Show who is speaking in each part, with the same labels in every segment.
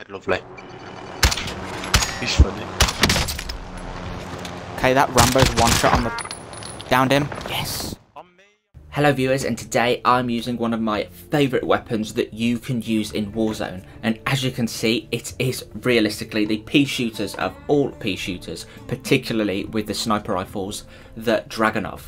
Speaker 1: Lovely. He's funny.
Speaker 2: Okay, that Rambo's one shot on the... Downed him. Yes. Hello viewers, and today I'm using one of my favourite weapons that you can use in Warzone, and as you can see it is realistically the pea shooters of all pea shooters, particularly with the sniper rifles, the Dragunov.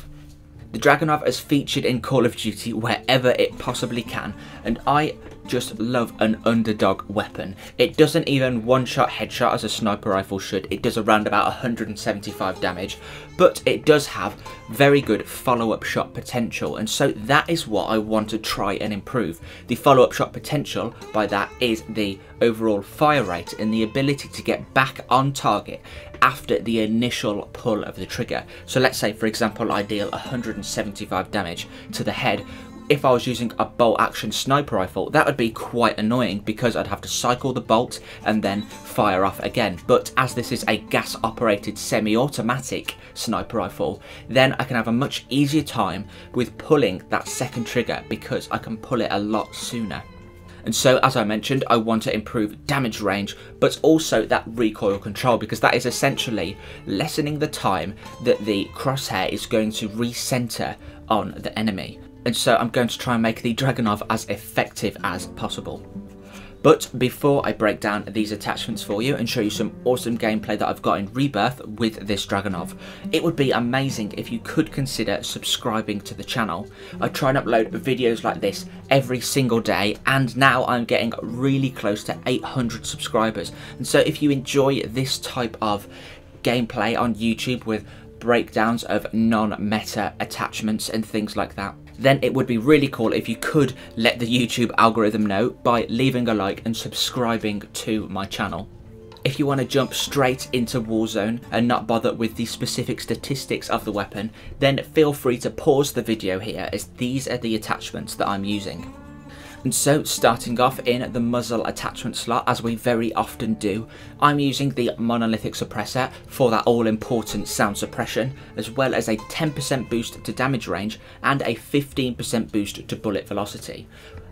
Speaker 2: The Dragunov is featured in Call of Duty wherever it possibly can, and I just love an underdog weapon. It doesn't even one-shot headshot as a sniper rifle should. It does around about 175 damage, but it does have very good follow-up shot potential, and so that is what I want to try and improve. The follow-up shot potential by that is the overall fire rate and the ability to get back on target after the initial pull of the trigger. So let's say, for example, I deal 175 damage to the head. If I was using a bolt action sniper rifle, that would be quite annoying because I'd have to cycle the bolt and then fire off again. But as this is a gas operated semi-automatic sniper rifle, then I can have a much easier time with pulling that second trigger because I can pull it a lot sooner. And so, as I mentioned, I want to improve damage range, but also that recoil control, because that is essentially lessening the time that the crosshair is going to recenter on the enemy. And so I'm going to try and make the Dragunov as effective as possible. But before I break down these attachments for you and show you some awesome gameplay that I've got in Rebirth with this Dragunov, it would be amazing if you could consider subscribing to the channel. I try and upload videos like this every single day, and now I'm getting really close to 800 subscribers. And so if you enjoy this type of gameplay on YouTube with breakdowns of non-meta attachments and things like that, then it would be really cool if you could let the YouTube algorithm know by leaving a like and subscribing to my channel. If you want to jump straight into Warzone and not bother with the specific statistics of the weapon, then feel free to pause the video here, as these are the attachments that I'm using. And so, starting off in the muzzle attachment slot, as we very often do, I'm using the monolithic suppressor for that all-important sound suppression, as well as a 10% boost to damage range and a 15% boost to bullet velocity.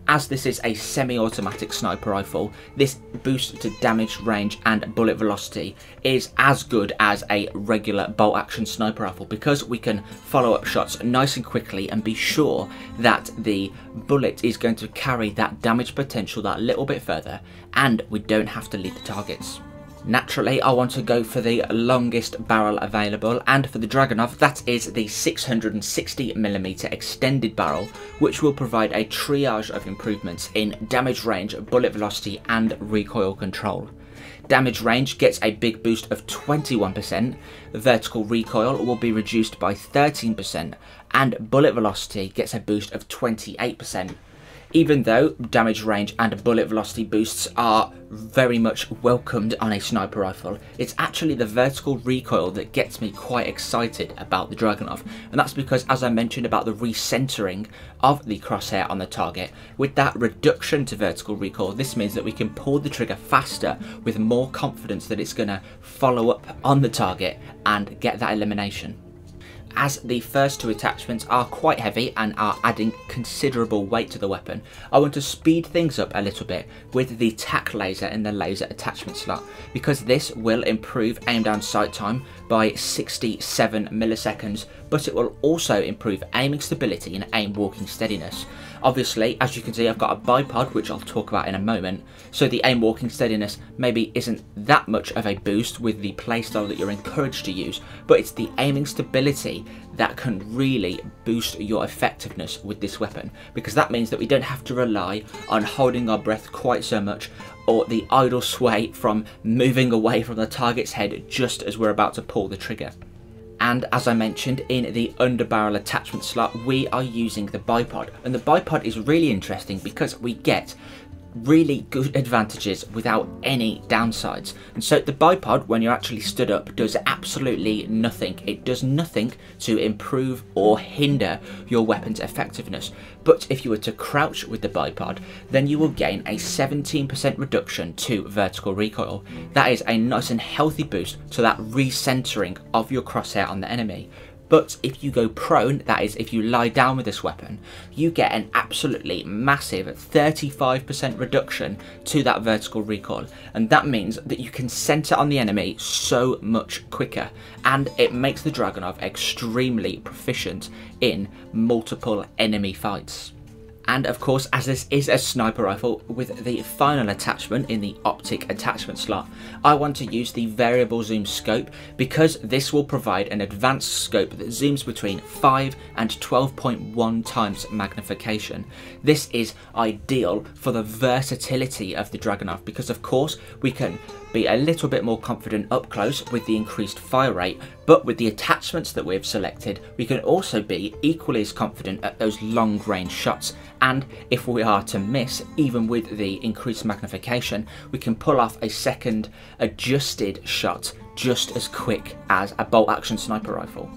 Speaker 2: As this is a semi-automatic sniper rifle, this boost to damage range and bullet velocity is as good as a regular bolt action sniper rifle, because we can follow up shots nice and quickly and be sure that the bullet is going to carry that damage potential that little bit further, and we don't have to lead the targets. Naturally, I want to go for the longest barrel available, and for the Dragunov, that is the 660mm extended barrel, which will provide a triage of improvements in damage range, bullet velocity and recoil control. Damage range gets a big boost of 21%, vertical recoil will be reduced by 13%, and bullet velocity gets a boost of 28%. Even though damage range and bullet velocity boosts are very much welcomed on a sniper rifle, it's actually the vertical recoil that gets me quite excited about the Dragunov, and that's because, as I mentioned about the recentering of the crosshair on the target, with that reduction to vertical recoil, this means that we can pull the trigger faster with more confidence that it's going to follow up on the target and get that elimination. As the first two attachments are quite heavy and are adding considerable weight to the weapon, I want to speed things up a little bit with the tac laser in the laser attachment slot, because this will improve aim down sight time by 67 milliseconds, but it will also improve aiming stability and aim walking steadiness. Obviously, as you can see, I've got a bipod, which I'll talk about in a moment, so the aim walking steadiness maybe isn't that much of a boost with the playstyle that you're encouraged to use, but it's the aiming stability that can really boost your effectiveness with this weapon, because that means that we don't have to rely on holding our breath quite so much, or the idle sway from moving away from the target's head just as we're about to pull the trigger. And as I mentioned, in the underbarrel attachment slot, we are using the bipod, and the bipod is really interesting because we get really good advantages without any downsides. And so the bipod, when you're actually stood up, does absolutely nothing. It does nothing to improve or hinder your weapon's effectiveness. But if you were to crouch with the bipod, then you will gain a 17% reduction to vertical recoil. That is a nice and healthy boost to that recentering of your crosshair on the enemy. But if you go prone, that is if you lie down with this weapon, you get an absolutely massive 35% reduction to that vertical recoil, and that means that you can center on the enemy so much quicker, and it makes the Dragunov extremely proficient in multiple enemy fights. And of course, as this is a sniper rifle with the final attachment in the optic attachment slot, I want to use the variable zoom scope because this will provide an advanced scope that zooms between 5 and 12.1 times magnification. This is ideal for the versatility of the Dragunov because of course we can be a little bit more confident up close with the increased fire rate, but with the attachments that we've selected we can also be equally as confident at those long range shots, and if we are to miss even with the increased magnification we can pull off a second adjusted shot just as quick as a bolt action sniper rifle.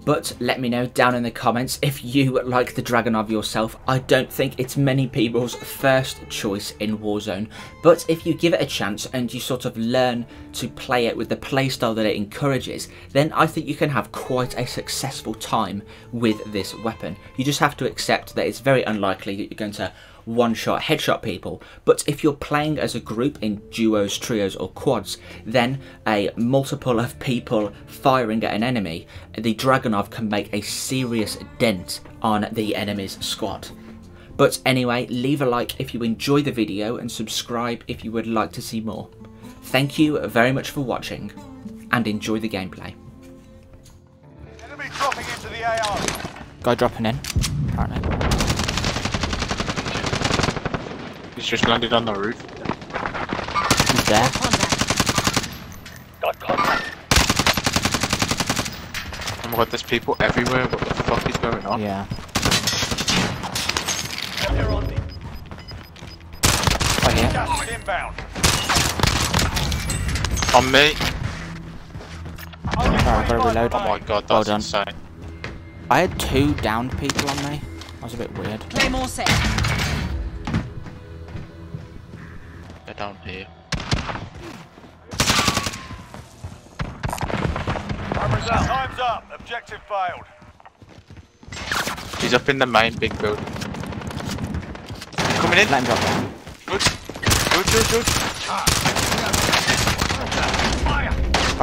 Speaker 2: But let me know down in the comments if you like the Dragunov yourself. I don't think it's many people's first choice in Warzone, but if you give it a chance and you sort of learn to play it with the playstyle that it encourages, then I think you can have quite a successful time with this weapon. You just have to accept that it's very unlikely that you're going to one-shot headshot people, but if you're playing as a group in duos, trios or quads, then a multiple of people firing at an enemy, the Dragunov can make a serious dent on the enemy's squad. But anyway, leave a like if you enjoy the video and subscribe if you would like to see more. Thank you very much for watching and enjoy the gameplay.
Speaker 3: Enemy dropping into the AR.
Speaker 2: Guy dropping in, apparently.
Speaker 1: He's just landed on the roof.
Speaker 2: He's there.
Speaker 3: Got contact.
Speaker 1: Oh my god, there's people everywhere. What the fuck is going on?
Speaker 2: Yeah.
Speaker 3: They're on me.
Speaker 2: Right here.
Speaker 3: Gas inbound.
Speaker 1: On me.
Speaker 2: Alright, I've got to reload.
Speaker 1: Oh my god,
Speaker 2: Well
Speaker 1: that's
Speaker 2: done.
Speaker 1: insane.
Speaker 2: I had 2 downed people on me. That was a bit weird.
Speaker 4: Play more set.
Speaker 1: They're down here.
Speaker 3: Time's up. Objective failed.
Speaker 1: He's up in the main big building. Coming in.
Speaker 2: Let him drop down.
Speaker 1: Good. Good.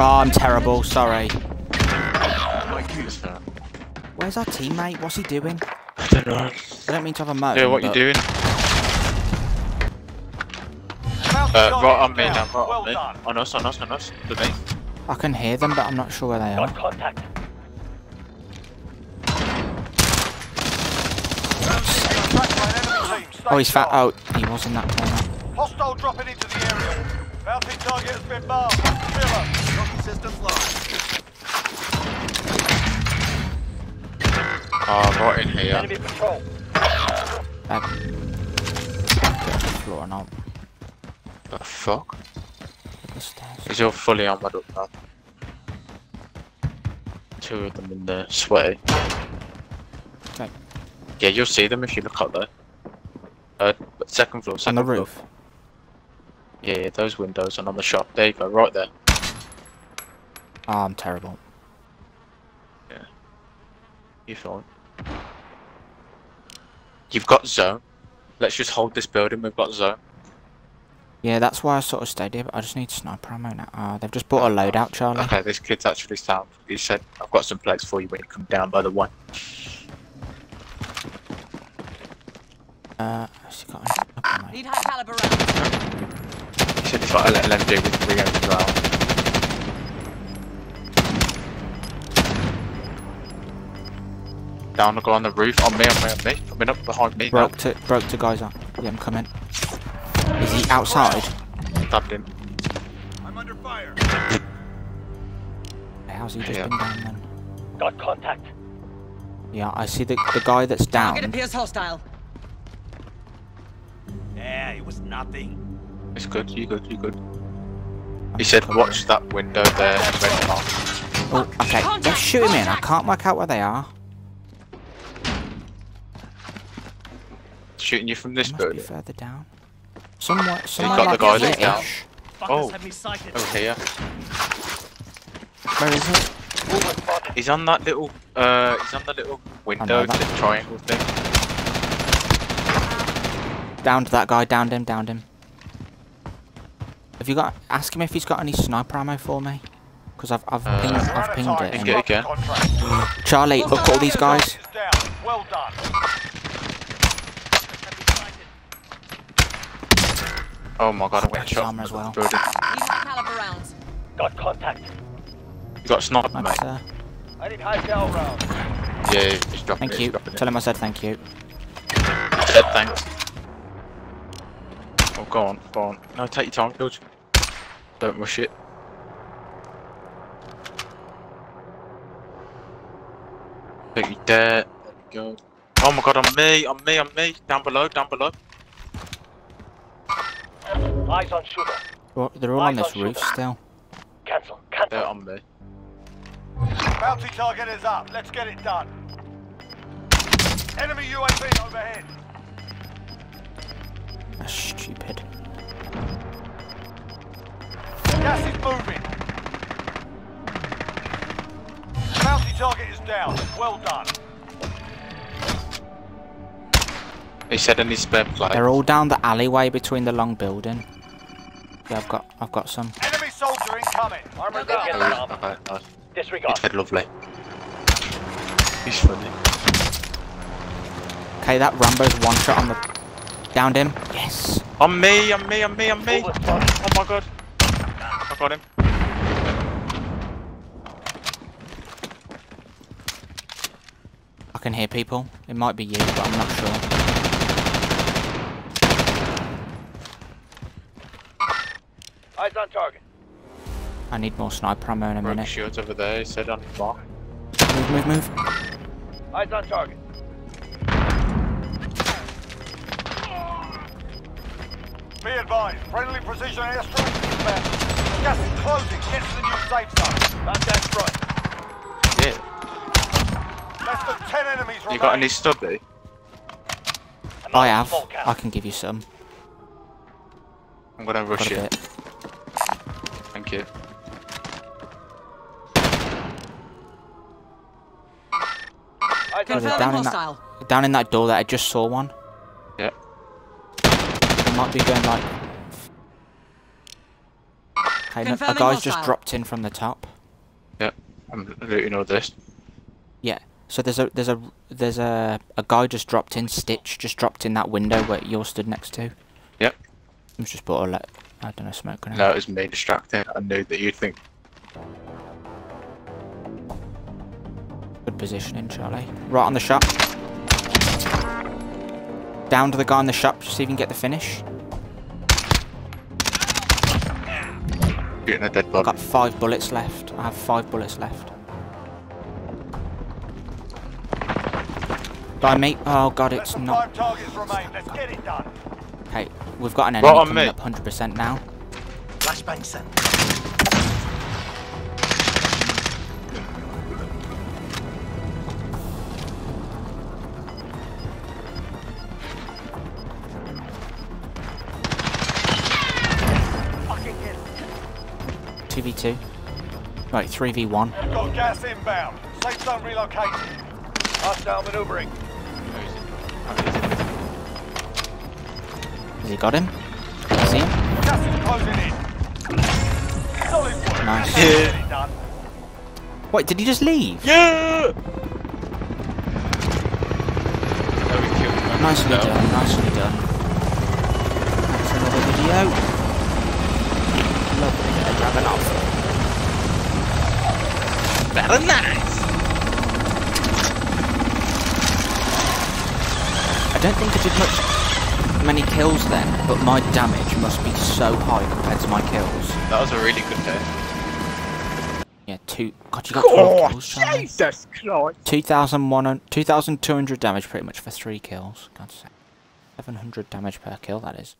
Speaker 2: Oh, I'm terrible. Sorry.
Speaker 1: Who's that?
Speaker 2: Where's our teammate? What's he doing?
Speaker 1: I don't know.
Speaker 2: I don't mean to have a moan.
Speaker 1: Yeah, what you
Speaker 2: but
Speaker 1: doing? Right on me now, right on me. On us, underneath.
Speaker 2: I can hear them, but I'm not sure where they are.
Speaker 3: Got contact.
Speaker 2: Oh, he's fat. Oh, he was in that corner.
Speaker 3: Hostile dropping into the area. Bounty target has been marked. Filler. Copy systems live.
Speaker 1: Oh, right in here.
Speaker 3: Enemy patrol.
Speaker 2: Get off the floor and I'll
Speaker 1: The fuck?
Speaker 2: get the stairs.
Speaker 1: Is all fully armored up now? 2 of them in there, sweaty.
Speaker 2: Okay.
Speaker 1: Yeah, you'll see them if you look up there. Second floor,
Speaker 2: On
Speaker 1: second
Speaker 2: the
Speaker 1: floor.
Speaker 2: roof.
Speaker 1: Yeah, those windows and on the shop. There you go, right there.
Speaker 2: Oh, I'm terrible.
Speaker 1: Yeah. You fine. You've got zone. Let's just hold this building, we've got zone.
Speaker 2: Yeah, that's why I sort of stayed here, but I just need sniper ammo now. They've just bought a loadout, Charlie.
Speaker 1: Okay, this kid's actually sound. He said, I've got some plates for you when you come down by the one.
Speaker 2: Has he got any up on me?
Speaker 4: Need high caliber rounds.
Speaker 1: He said he's got a little MG with 300 rounds. Down the guy on the roof, on me. Coming up behind me.
Speaker 2: Broke to guys up. Yeah, I'm coming. Is he outside?
Speaker 1: Stabbed him.
Speaker 3: I'm under fire.
Speaker 2: Hey, how's he just
Speaker 1: Yeah.
Speaker 2: been down then?
Speaker 3: Got contact.
Speaker 2: Yeah, I see the guy that's
Speaker 4: Target
Speaker 2: down.
Speaker 4: appears hostile.
Speaker 3: Yeah, it was nothing.
Speaker 1: It's good, you good. He said, watch that window there and went off.
Speaker 2: Oh, okay. They're shooting me and I can't work out where they are.
Speaker 1: Shooting you from this
Speaker 2: They must be
Speaker 1: building.
Speaker 2: further down. Somewhere
Speaker 1: got
Speaker 2: like
Speaker 1: the guy that's down.
Speaker 2: here-ish.
Speaker 1: Oh,
Speaker 3: Had me sighted.
Speaker 1: over here.
Speaker 2: Where is it?
Speaker 1: He's on that little, he's on the little window, the triangle thing.
Speaker 2: Downed that guy, downed him, downed him. Have you got? Ask him if he's got any sniper ammo for me, because I've pinged it.
Speaker 1: Ping it again.
Speaker 2: Charlie, look at all these guys.
Speaker 3: Well done.
Speaker 1: Oh my god, I went shot
Speaker 2: armor as well.
Speaker 4: Need caliber rounds.
Speaker 3: Got contact.
Speaker 1: You got a sniper, mate?
Speaker 3: I need high cal rounds.
Speaker 1: Yeah, he's dropping
Speaker 2: Thank
Speaker 1: it.
Speaker 2: you. Tell him I said thank you.
Speaker 1: Dead, thanks. Oh, go on, go on. No, take your time, George. Don't rush it. Think you're dead. There we go. Oh my god, on me, on me, on me. Down below, down below.
Speaker 3: Eyes on shooter.
Speaker 2: Well, they're all on this roof still.
Speaker 3: Cancel.
Speaker 1: They're on me.
Speaker 3: Bounty target is up. Let's get it done. Enemy UAV overhead.
Speaker 2: That's stupid.
Speaker 3: Gas is moving. Bounty target is down. Well done.
Speaker 1: He said any spare play.
Speaker 2: They're all down the alleyway between the long building. Yeah, I've got some.
Speaker 3: Enemy soldier incoming. Armor down.
Speaker 1: Okay, nice.
Speaker 3: Disregard.
Speaker 1: He said lovely. He's funny.
Speaker 2: Okay, that Rambo's one shot on the. Downed him. Yes.
Speaker 1: On me, on me, on me, on me. Oh my god. I got him.
Speaker 2: I can hear people. It might be you, but I'm not sure.
Speaker 3: Eyes on target.
Speaker 2: I need more sniper ammo in a minute.
Speaker 1: Shields over there, he said on the mark.
Speaker 2: Move, move, move.
Speaker 3: Eyes on target. Be advised, friendly precision airstrike inbound. Gas is closing. Get to the new safe zone. Contact front.
Speaker 1: Yeah.
Speaker 3: Less than 10 enemies remain.
Speaker 1: You got any stubby?
Speaker 2: I have. I can give you some.
Speaker 1: I'm gonna rush
Speaker 2: Got a
Speaker 1: it.
Speaker 2: bit.
Speaker 1: Thank you.
Speaker 3: Eyes on
Speaker 2: They're
Speaker 4: Confirming
Speaker 2: down
Speaker 4: hostile.
Speaker 2: down in that door there. I just saw one.
Speaker 1: Yeah.
Speaker 2: They might be going like. Okay, no, a
Speaker 4: Confirming
Speaker 2: guy's just
Speaker 4: hostile.
Speaker 2: dropped in from the top.
Speaker 1: Yeah. I'm looting all this.
Speaker 2: Yeah. So there's a guy just dropped in. Stitch just dropped in that window where you're stood next to.
Speaker 1: Yep.
Speaker 2: I'm just bought a I don't know, smoke grenade.
Speaker 1: No, it was me distracting. I knew that you'd think.
Speaker 2: Good positioning, Charlie. Right on the shop. Down to the guy in the shop. See if you can get the finish.
Speaker 1: Shooting a dead
Speaker 2: I've
Speaker 1: body.
Speaker 2: got 5 bullets left. I have 5 bullets left. By me. Oh god,
Speaker 3: Less
Speaker 2: it's
Speaker 3: than
Speaker 2: not.
Speaker 3: 5 targets remain. Let's get it done.
Speaker 2: Okay, we've got an enemy
Speaker 1: Right on
Speaker 2: coming
Speaker 1: me.
Speaker 2: up 100% now.
Speaker 3: Flashbang sent. Fucking hit.
Speaker 2: 2v2. Right, 3v1.
Speaker 3: Got gas inbound. Safe zone relocated. Hostile maneuvering.
Speaker 2: Has he got him? See him?
Speaker 3: Gas is closing in. Solid work.
Speaker 2: Nice.
Speaker 3: Get it done.
Speaker 2: Wait, did he just leave?
Speaker 1: Yeah!
Speaker 2: Nicely done, nicely done. That's another video. Lovely, Dragunov.
Speaker 1: Very nice!
Speaker 2: I don't think I did many kills then, but my damage must be so high compared to my kills.
Speaker 1: That was a really good day.
Speaker 2: Yeah, God, you got 12 kills, Charlie.
Speaker 1: Jesus Christ!
Speaker 2: 2,200 damage pretty much for 3 kills. God's sake. 700 damage per kill, that is.